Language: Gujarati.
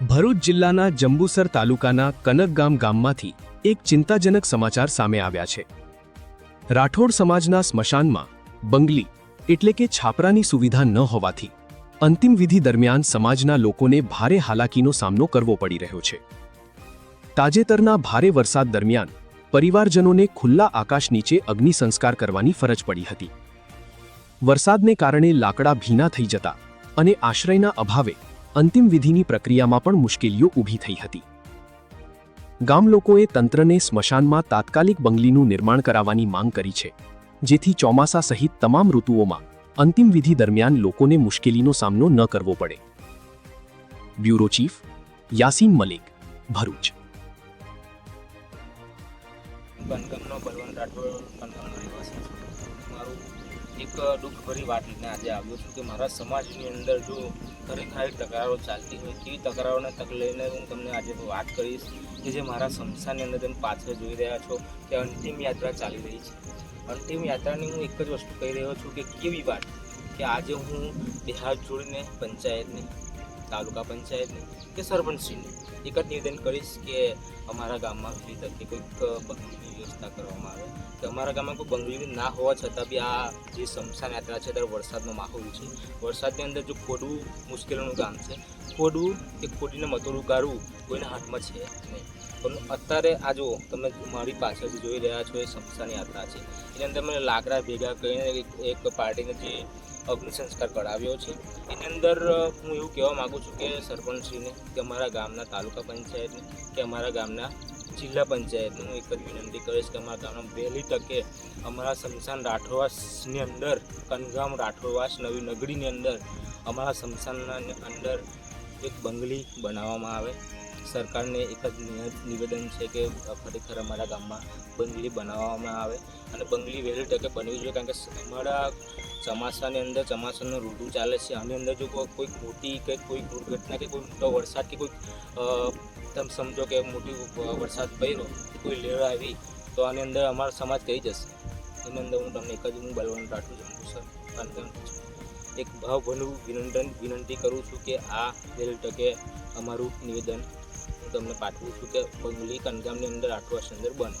ભરૂચ જિલ્લાના જંબુસર તાલુકાના કનકગામ ગામમાંથી એક ચિંતાજનક સમાચાર સામે આવ્યા છે। રાઠોડ સમાજના સ્મશાનમાં બંગલી એટલે કે છાપરાની સુવિધા ન હોવાથી અંતિમ વિધિ દરમિયાન સમાજના લોકોને ભારે હાલાકીનો સામનો કરવો પડી રહ્યો છે। તાજેતરના ભારે વરસાદ દરમિયાન પરિવારજનોને ખુલ્લા આકાશ નીચે અગ્નિ સંસ્કાર કરવાની ફરજ પડી હતી। વરસાદને કારણે લાકડા ભીના થઈ જતા અને આશ્રયના અભાવે અંતિમ વિધિની પ્રક્રિયામાં પણ મુશ્કેલીઓ ઊભી થઈ હતી। ગામ લોકોએ તંત્રને સ્મશાનમાં તાત્કાલિક બંગલીનું નિર્માણ કરાવવાની માંગ કરી છે, જેથી ચોમાસા સહિત તમામ ઋતુઓમાં અંતિમ વિધિ દરમિયાન લોકોને મુશ્કેલીનો સામનો ન કરવો પડે। Bureau chief Yasin Malik, Bharuch. કનગામનો બલવંત રાઠોડ કનગામનો રહેવાસી છું। મારું એક દુઃખભરી વાત લઈને આજે આવ્યો છું કે મારા સમાજની અંદર જો ખરેખર આવી તકરારો ચાલતી હોય, કેવી તકરારોને તક લઈને હું તમને આજે વાત કરીશ કે જે મારા સંસ્થાની અંદર તમે પાછળ જોઈ રહ્યા છો કે અંતિમ યાત્રા ચાલી રહી છે। અંતિમ યાત્રાની હું એક જ વસ્તુ કહી રહ્યો છું કે કેવી વાત કે આજે હું બે હાથ જોડીને પંચાયતને, તાલુકા પંચાયતને કે સરપંચશ્રીને એક જ નિવેદન કરીશ કે અમારા ગામમાં કોઈ તકે કોઈક બંગલીની વ્યવસ્થા કરવામાં આવે, કે અમારા ગામમાં કોઈ બંગલી ના હોવા છતાં બી આ જે સ્મશાન યાત્રા છે ત્યારે વરસાદનો માહોલ છે। વરસાદની અંદર જો ખોડવું મુશ્કેલીનું કામ છે, ખોડવું કે ખોડીને મતોડું કાઢવું કોઈના હાથમાં છે નહીં। પણ અત્યારે આ જો તમે મારી પાછળથી જોઈ રહ્યા છો એ સ્મશાન યાત્રા છે, એની અંદર મેં લાકડા ભેગા કરીને એક પાર્ટીને જે અગ્નિ સંસ્કાર કરાવ્યો છે। એની અંદર હું એવું કહેવા માગું છું કે સરપંચશ્રીને, કે અમારા ગામના તાલુકા પંચાયતને, કે અમારા ગામના જિલ્લા પંચાયતને હું એક જ વિનંતી કરીશ કે અમારા ગામમાં વહેલી તકે અમારા સ્મશાન રાઠોડવાસની અંદર, કનગામ રાઠોડવાસ નવી નગરીની અંદર અમારા સ્મશાનના અંદર એક બંગલી બનાવવામાં આવે। સરકારને એક જ નિવેદન છે કે ખરેખર અમારા ગામમાં બંગલી બનાવવામાં આવે અને બંગલી વહેલી તકે બનવી જોઈએ, કારણ કે અમારા ચોમાસાની અંદર ચોમાસાનું ઋતુ ચાલે છે, આની અંદર જો કોઈ મોટી કે કોઈ દુર્ઘટના કે કોઈ મોટો વરસાદ કે કોઈ તમે સમજો કે મોટી વરસાદ પડ્યો, કોઈ લહેર આવી તો આની અંદર અમારો સમાજ કહી જશે। એની અંદર હું તમને એક જ બલવંત રાઠોડ જંબુસર કનગામ એક ભાવભર્યું વિનંતી કરું છું કે આ વહેલી તકે અમારું નિવેદન હું તમને પાઠવું છું કે બંગલી કનગામની અંદર રાઠોડવાસની અંદર બને।